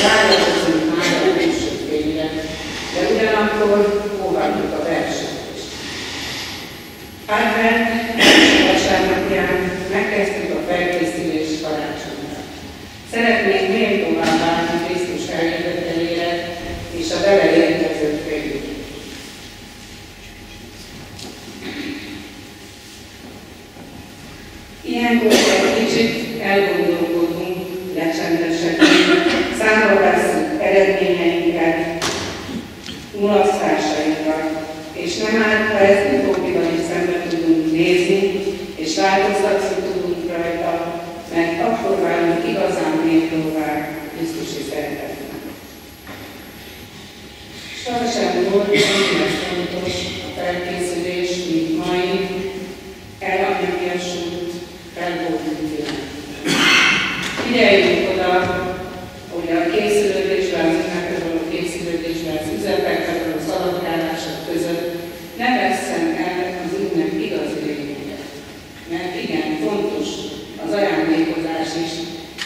ráadozunk már a külső fényre, de ugyanakkor óvadjuk a verset is. Advent vasárnapján megkezdtük a felkészülés karácsonyra. Szeretnénk méltóvá válni Krisztus eljövetelére és a vele érkező felé. Ilyenkor egy kicsit elgondolkodunk, lecsendesedünk, számba vesszük eredményeinket, mulasztásainkat, és nem árt, ha ezt utóbbival is szembe tudunk nézni, és változtatni tudunk rajta, mert akkor válunk igazán méltóvá Krisztusi szeretetnek. Sohasem volt ennyire fontos a felkészülés, mint mai, elanyagiasult, felboldult világ. Figyeljünk oda, hogy a készülődésben, az ünnepre való készülődésben, az üzletekre való szaladgálások között ne vesszen el az ünnep igazi lényeget. Mert igen, fontos az ajándékozás is,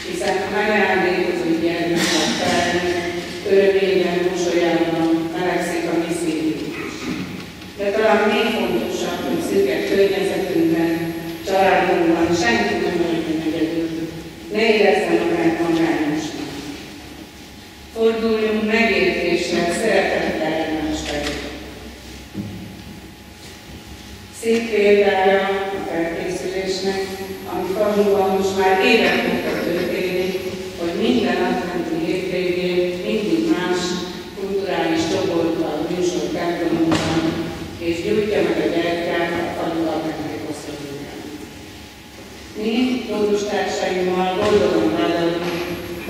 hiszen a megajándékozott gyermek a felnőtt, örömében, mosolyában melegszik a mi szívünk is. De talán még fontosabb, hogy szürke környezetünkben, családunkban senki nem legyen egyedül. Ne érezzen magányosnak. Forduljunk megértéssel, szeretettel egymás felé. Szép példája a felkészülésnek, ami falunkban most már évek óta történik, hogy minden adventi hétvégén mindig más kulturális csoportban műsor templomunkban, és gyújtja meg a gyertyát a falu ajándékoztatókán. Mi, tódustársaimmal boldogan vállalunk,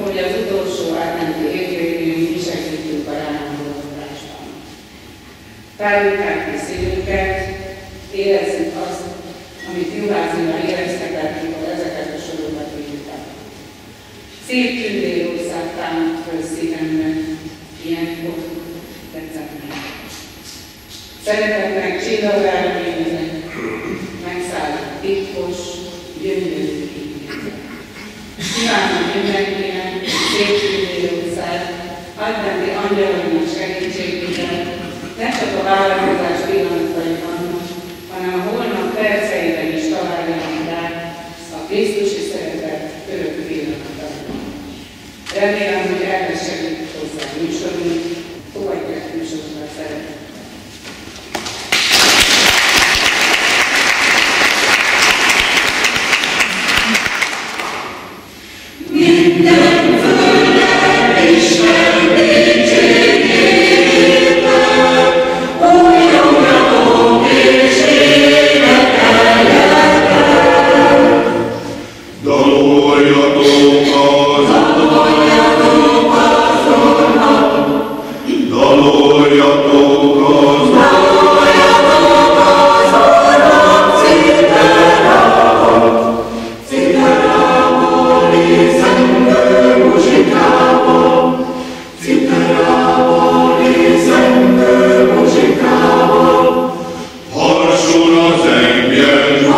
hogy az utolsó adventi hétvégén mi segítünk a ráhangolódásban. Tárjuk át ki szívünket, érezzük azt, amit juházival éreztek, amikor ezeket a sorokat írták. Szép tündérország támadt föl szívemben, ilyenkor december. Szeretetnek csillagárra énezek, megszáll titkos, gyönyörű ígéret. Kívánom mindenkinek szép tündérország, adventi angyalainak segítségével, ne csak a vállalkozás pillanataiban, hanem a holnap perceiben is találjanak rá a Krisztusi szeretet örök pillanataiban. Remélem, hogy erre segít hozzá a műsorunk, fogadják műsorra szeretet. Minden földön Isten dicsőségével, újongjatok és énekeljetek! Daloljatok az Harson az engyen,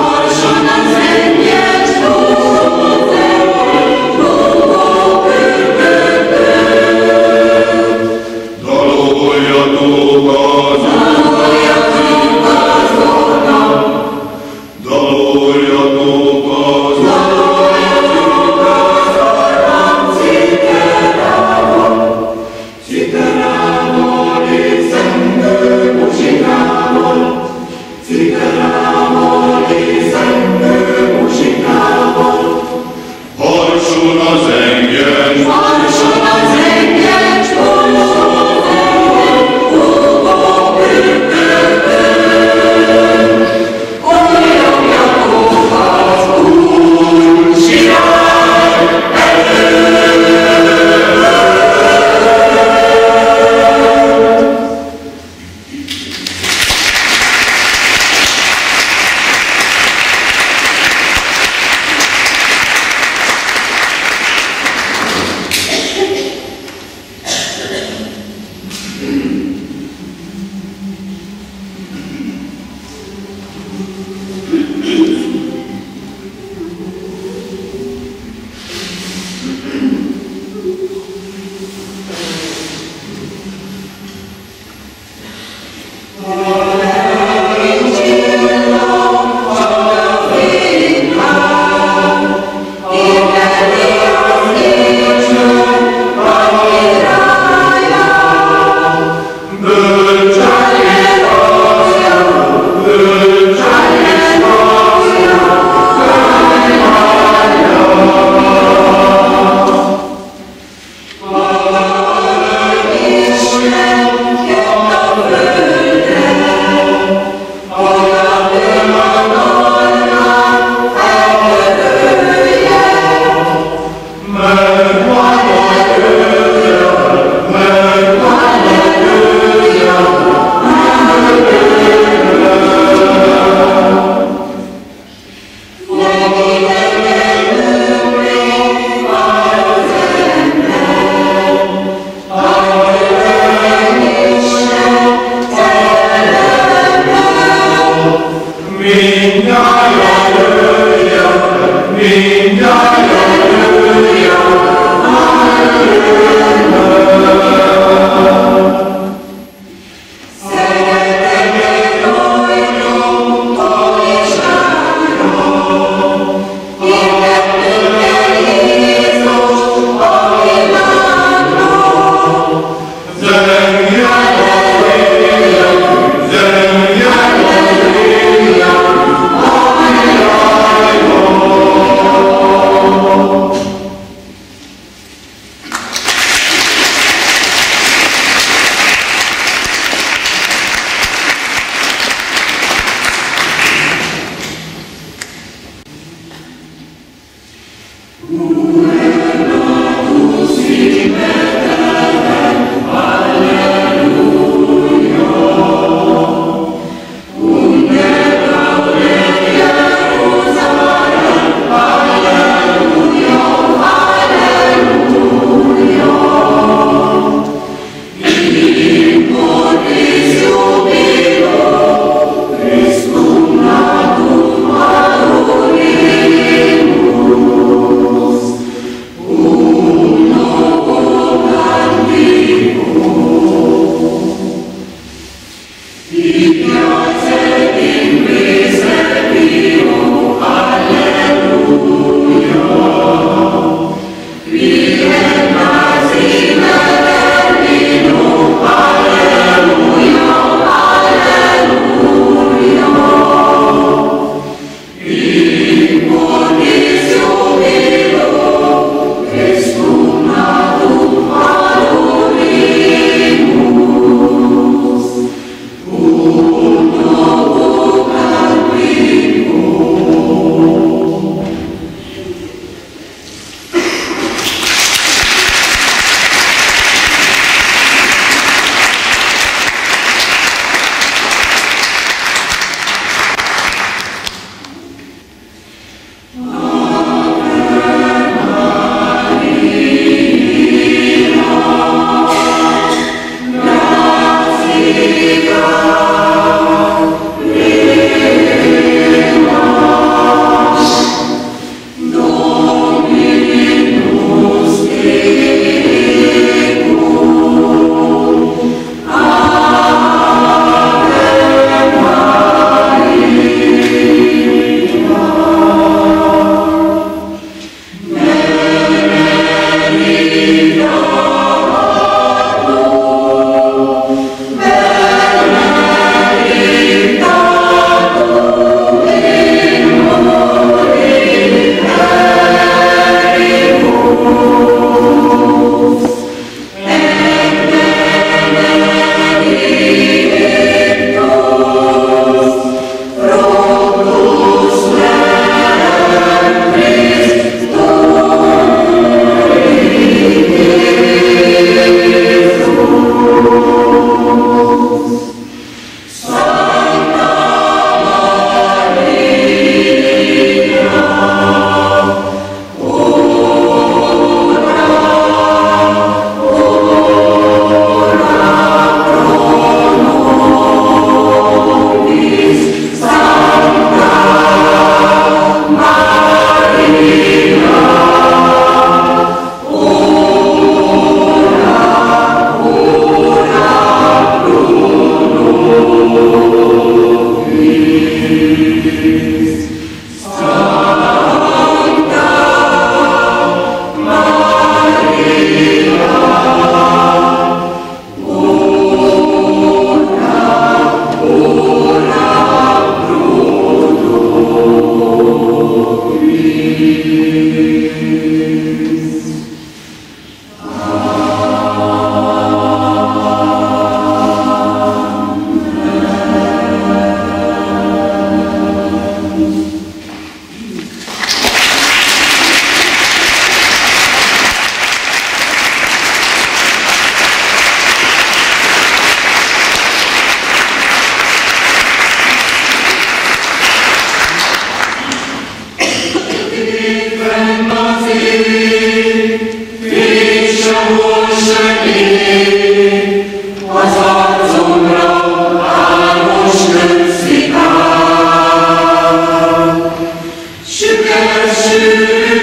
Sükersün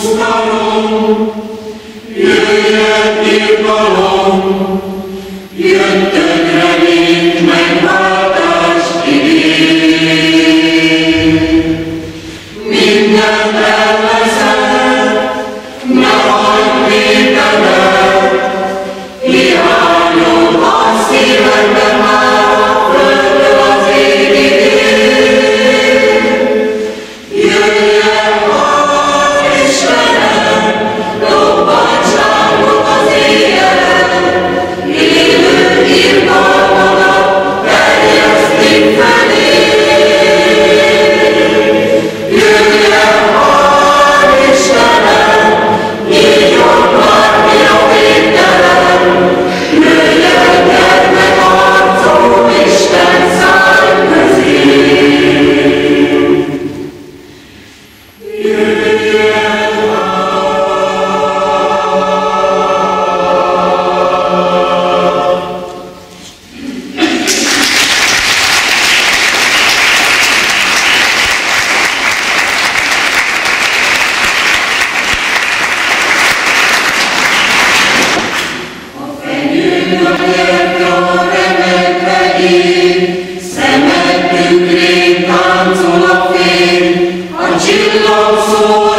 pusztalom, jöjjön irgalom, jön tönkre, mint megváltást ígér. Mindent elveszed, ne hagyd vételet, hiányod a szívedben már a földön az égig ér. Jöjjön az Istenem, lobbantságot az éjjelen, élő irgalmadat terjesztik felé. Jöjjön az Istenem, nyíljon már ki a végtelen, jöjjön gyermekarcú Isten szárny közé. Szemed tükrén táncol a fény, a csillag szól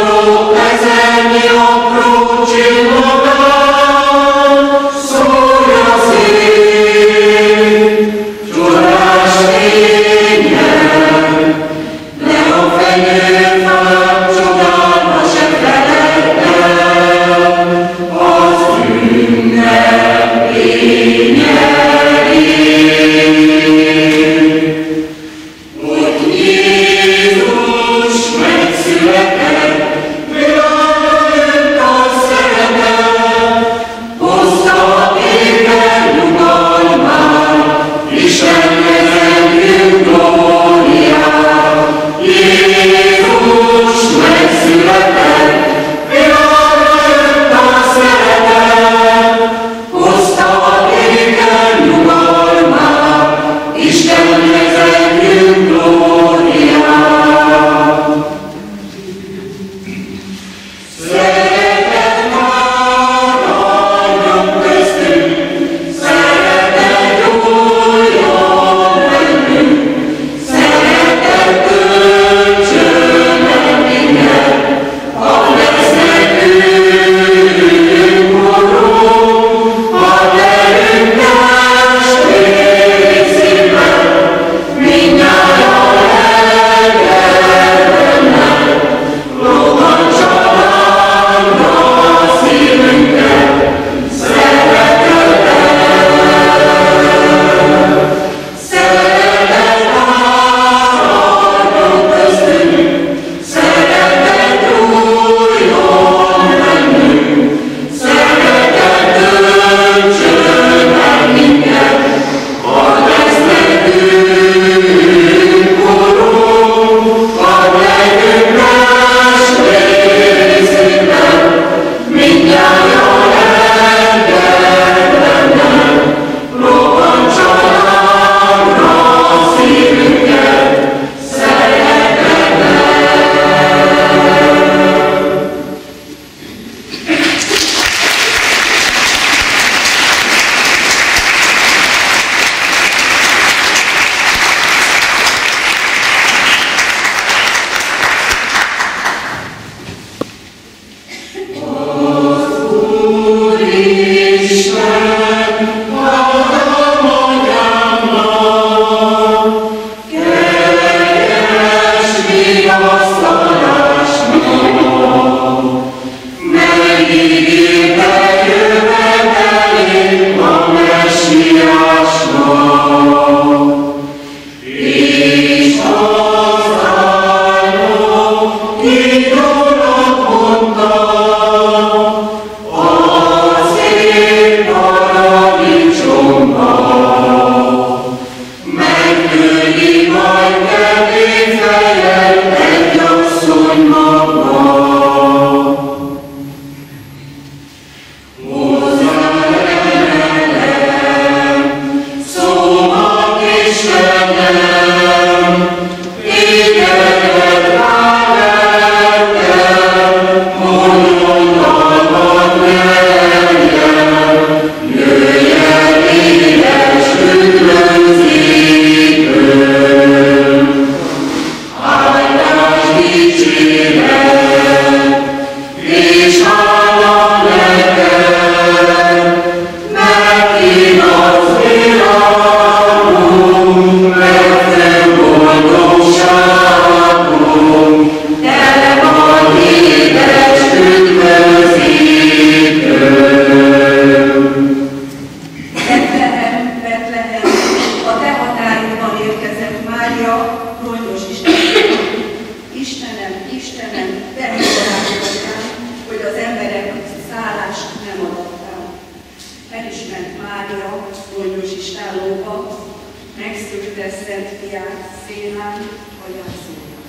szélen, olyan szélen.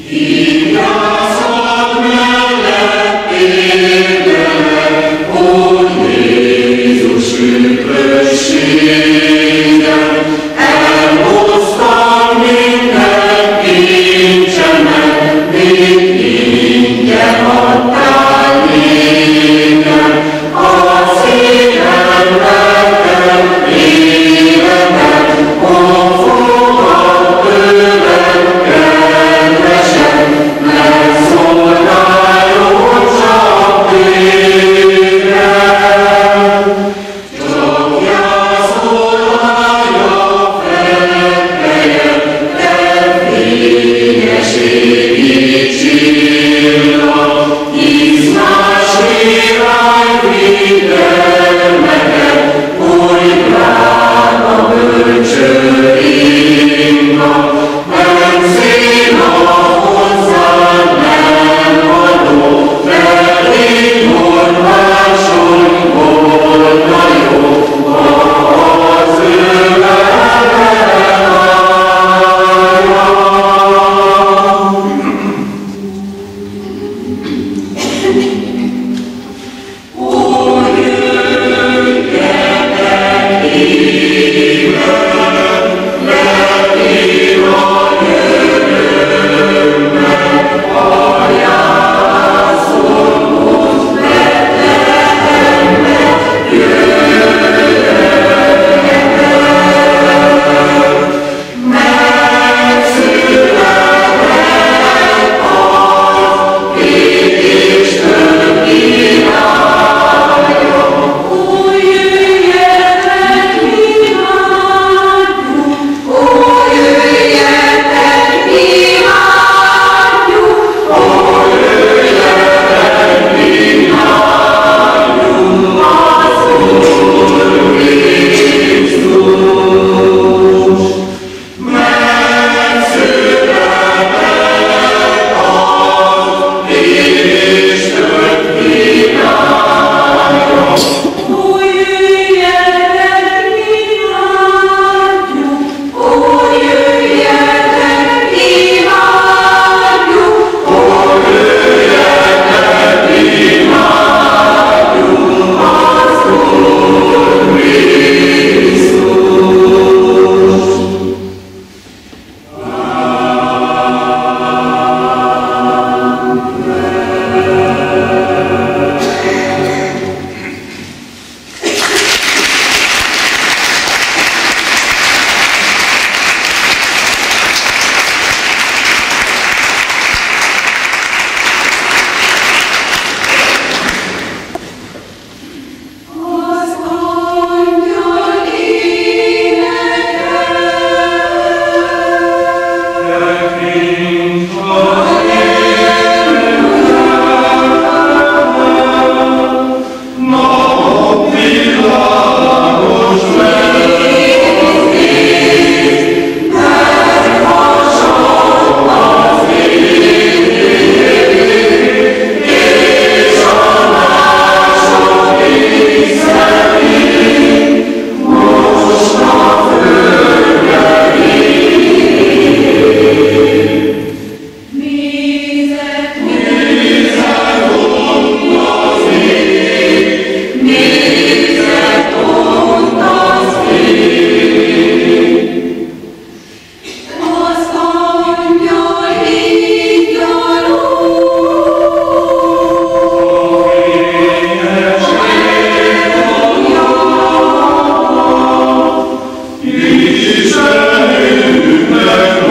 Hívjászod mellettében, ó Jézus üdvösséget, elhoztam minden kincsemet, mint ingyen adtál nékem, a szívembe tett életet, ó fogad tőled kedvesen, mert szolgáljon csak téged. Csapjászol hallja fekkelyen, te fényes égi csillag, hisz más király videlmeket, oly drága bölcső inga, nem szín a hozzád nem való, de én mondváson volna jó, ha az ő Isten ünnepnek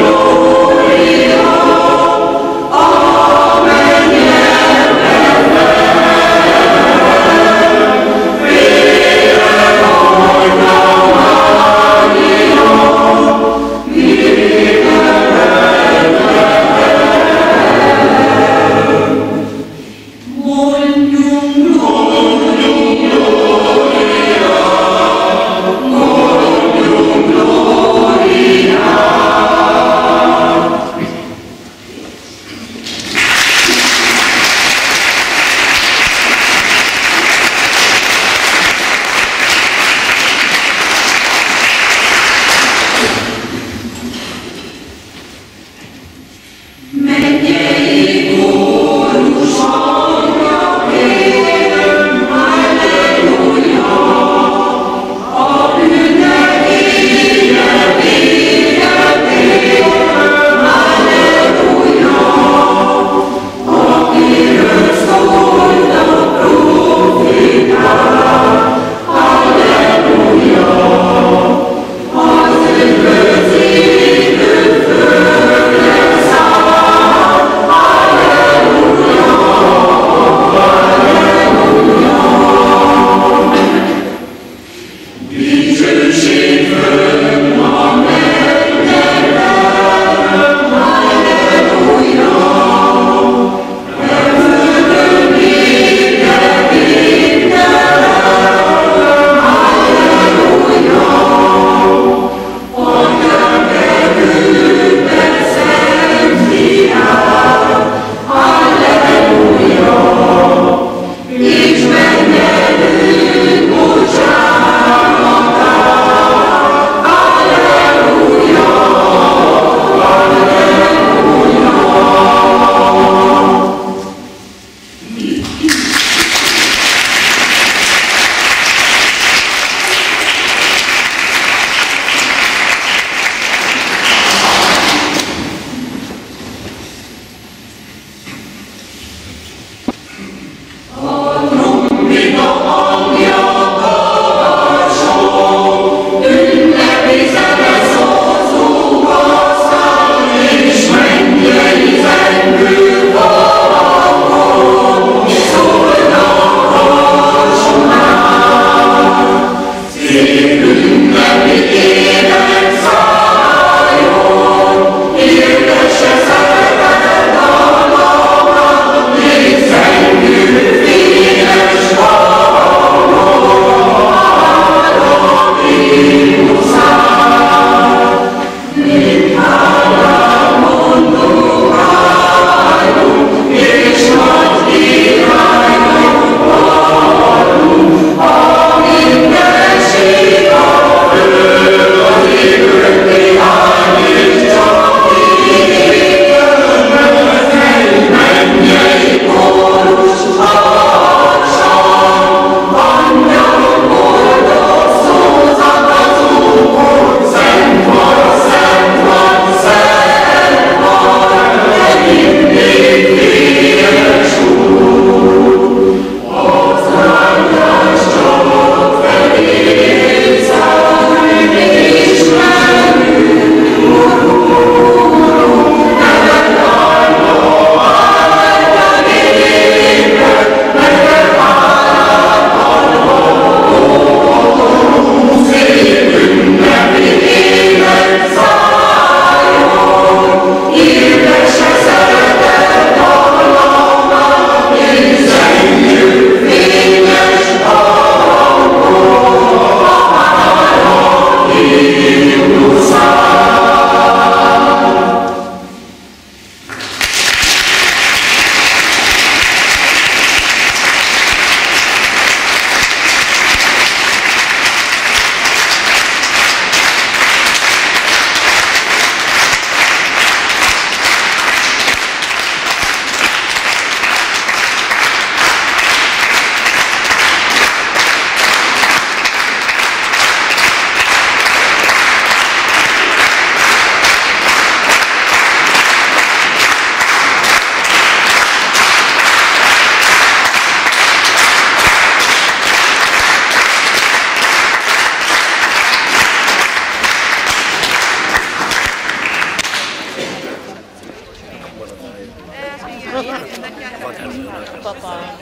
papa.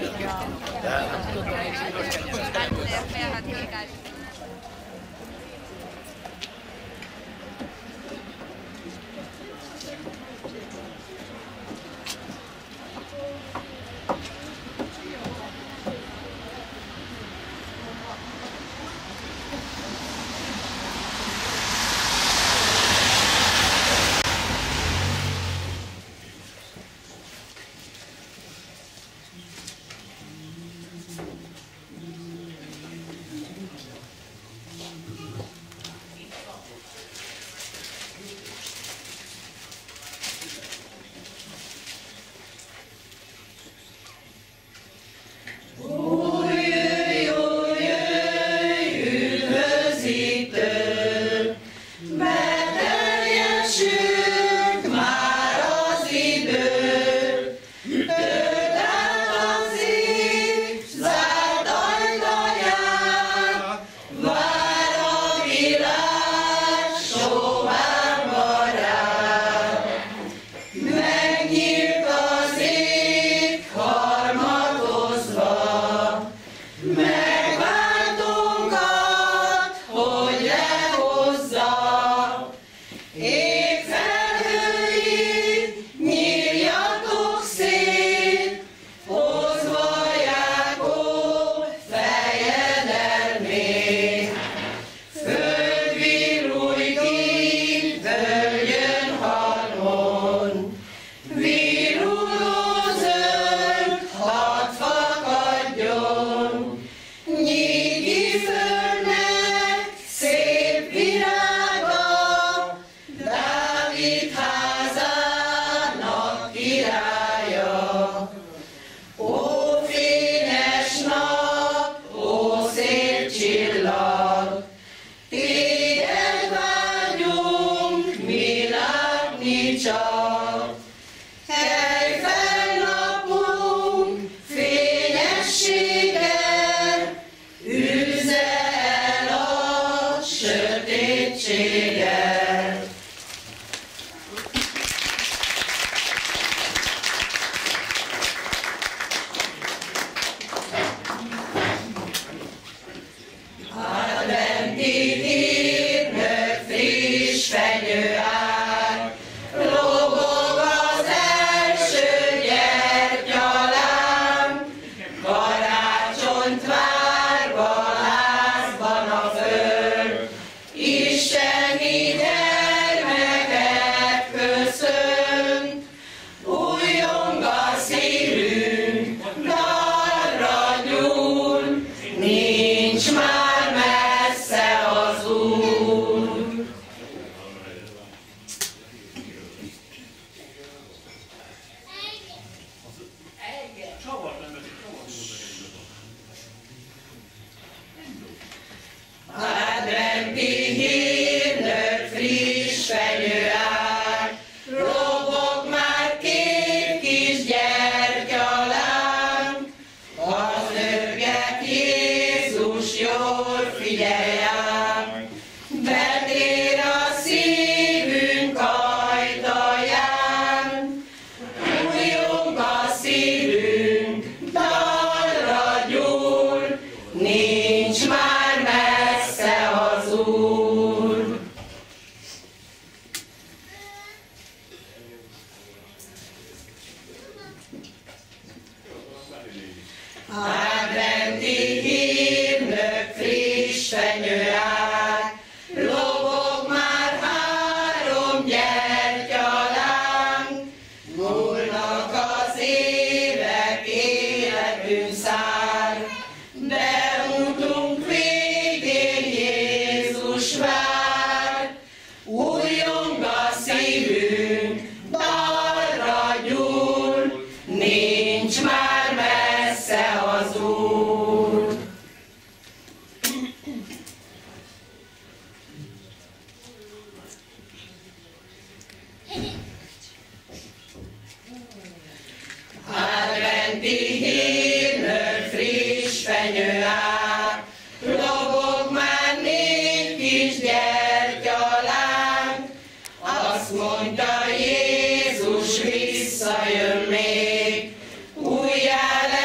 Mondta Jézus, visszajön még, újjá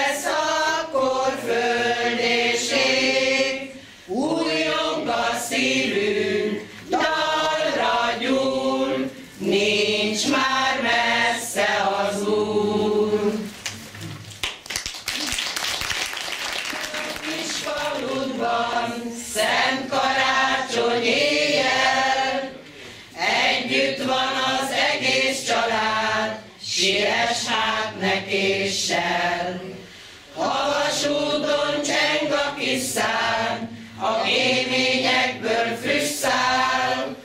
nincs már messze az Úr. Kis faludban, szent karácsony éjjel, együtt van az egész család, siess hát ne késsel. Havas úton cseng a kis szám, a kéményekből füst száll,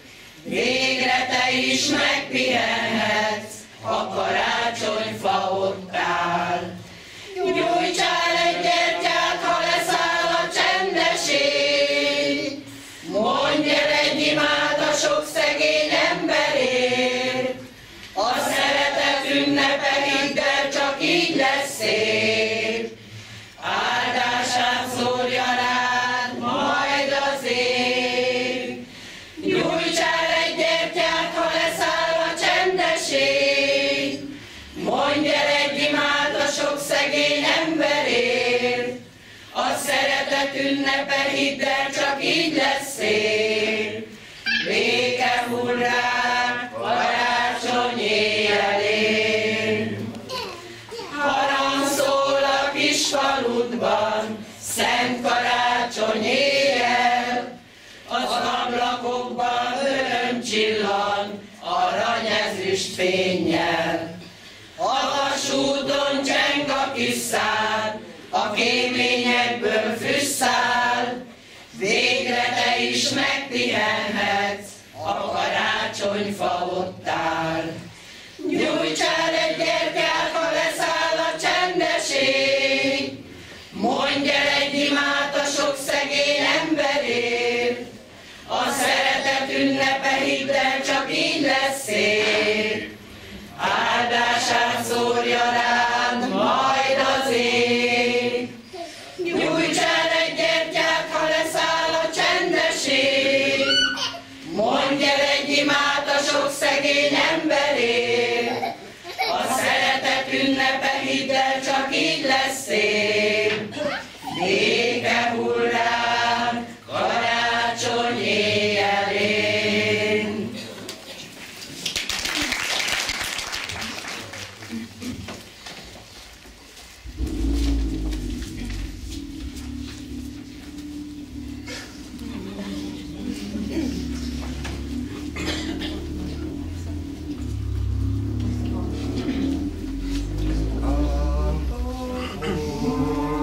végre te is megpihenhetsz, a karácsonyfa ott áll. Nyújtsál egy gyertyát, ha leszáll a csendesség, mondj el egy imát a sok szegény emberért, a szeretet ünnepe hidd el, csak így lesz szép. Áldását szórja rád majd az ég. Nyújtsál egy gyertyát, ha leszáll a csendesség, mondj el egy imát a sok szegény emberért, a szeretet ünnepe hidd el, csak így lesz szép. Béke hull rá karácsony éjjelén. Harang szól a kis faludban, szent karácsony éjjel, az ablakokban öröm csillan, aranyezüst fénnyel. Havas úton cseng a kis szál, a kéményekből füst száll, végre te is megpihenhetsz, a karácsonyfa ott áll. Nyújtsál egy gyertyát, ha leszáll a csendesség, mondj el egy imát a sok szegény emberért, a szeretet ünnepe hidd el, csak így lesz szép. Áldását szórja rád majd az ég. Nyújtsál egy gyertyát, ha leszáll a csendesség, mondj el egy imát a sok szegény emberért, a szeretet ünnepe hidd el, csak így lesz szép. Béke hull rám karácsony éjjelén. Oh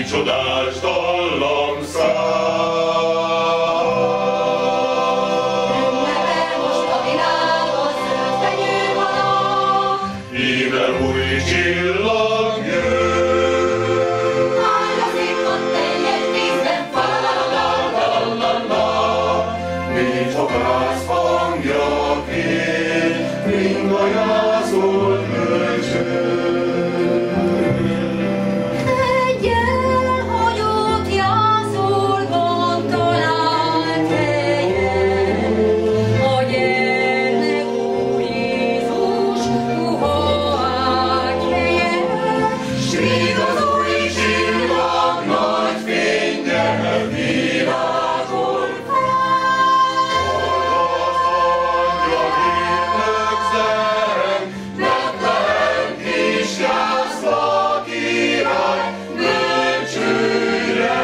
csodás dallamszám. Ünnepel most a világot zöld fenyőhalom, Íme új csillag jön. ágazik a teljes vízben, fa-la-la-la-la-la-la-la. Mint a gáz hangjaként, mind a jászol kölcsön. Egy elhagyott jászolban talált helyen, a gyermek Úr Jézus puha ágyhelyen. S míg az új csillag nagy fénnyel virágol fel, hallgat angyalok zeng, Betlehem kis jászla király, bölcsője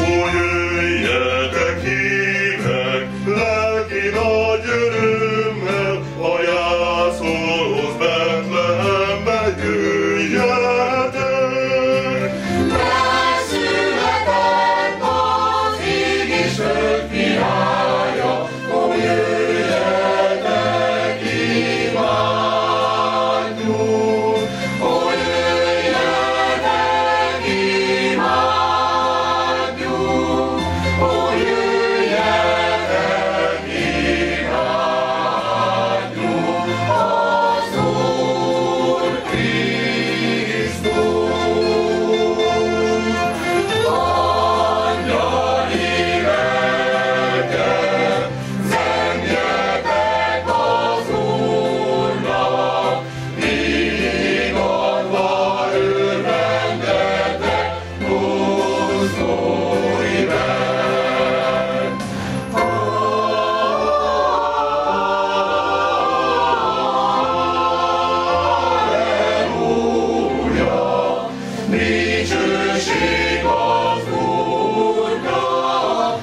Ó, jöjjetek hívek, lelki nagy örömmel, a jászolhoz Betlehembe jöjjetek. Megszületett az ég és föld királya, Ó, jöjjetek, imádjuk! Ó, jöjjetek, imádjuk! Ó, jöjjetek, imádjuk! Az Úr Krisztus! Angyali lelkek, zengjetek az Úrnak, míg adva örvendetek, búzdóiben. Halleluja! Dicsőség az Úrnak!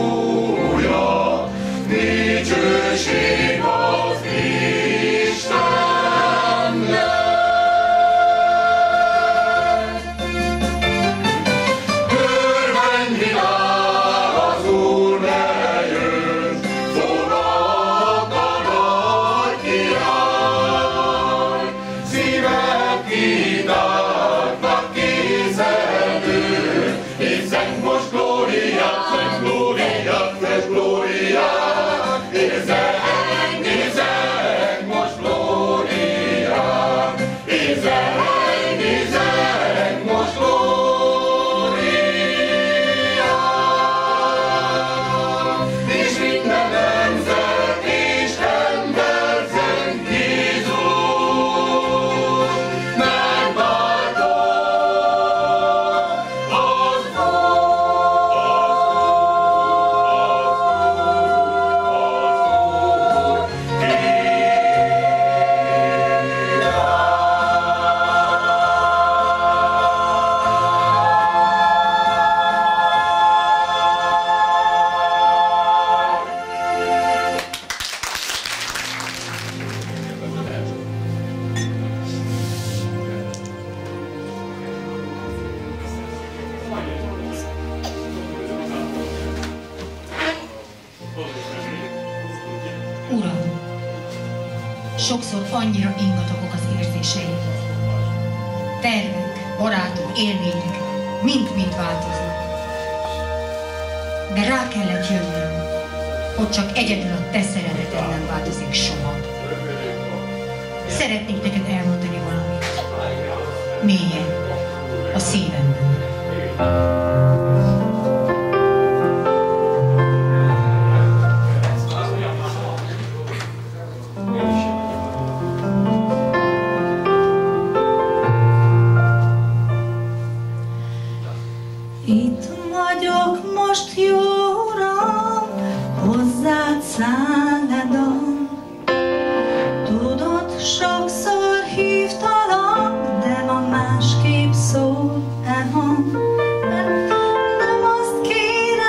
Halleluja! Dicsőség az Istennek! Örvendj világ, az Úr eljön, fogadj a nagy király. Szíved kitártnak készelő, és zeng most glóriát, zeng glóriát, zeng glóriát, és zeng most glóriát, és zeng most glóriát. És minden nemzet és ember zeng Jézus, megváltó az Uram, sokszor annyira ingatagok az érzéseim. Tervek, barátok, élmények mind-mind változnak. De rá kellett jönnöm, hogy csak egyedül a te szereteted nem változik soha. Szeretnék neked elmondani valamit. Mélyen, a szívemben. Itt vagyok most, jó Uram, hozzád szálladom. Tudod, sokszor hívtalak, de ma másképp szól e hang. Nem azt kérem,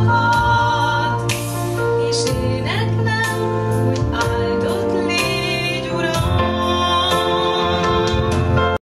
akar.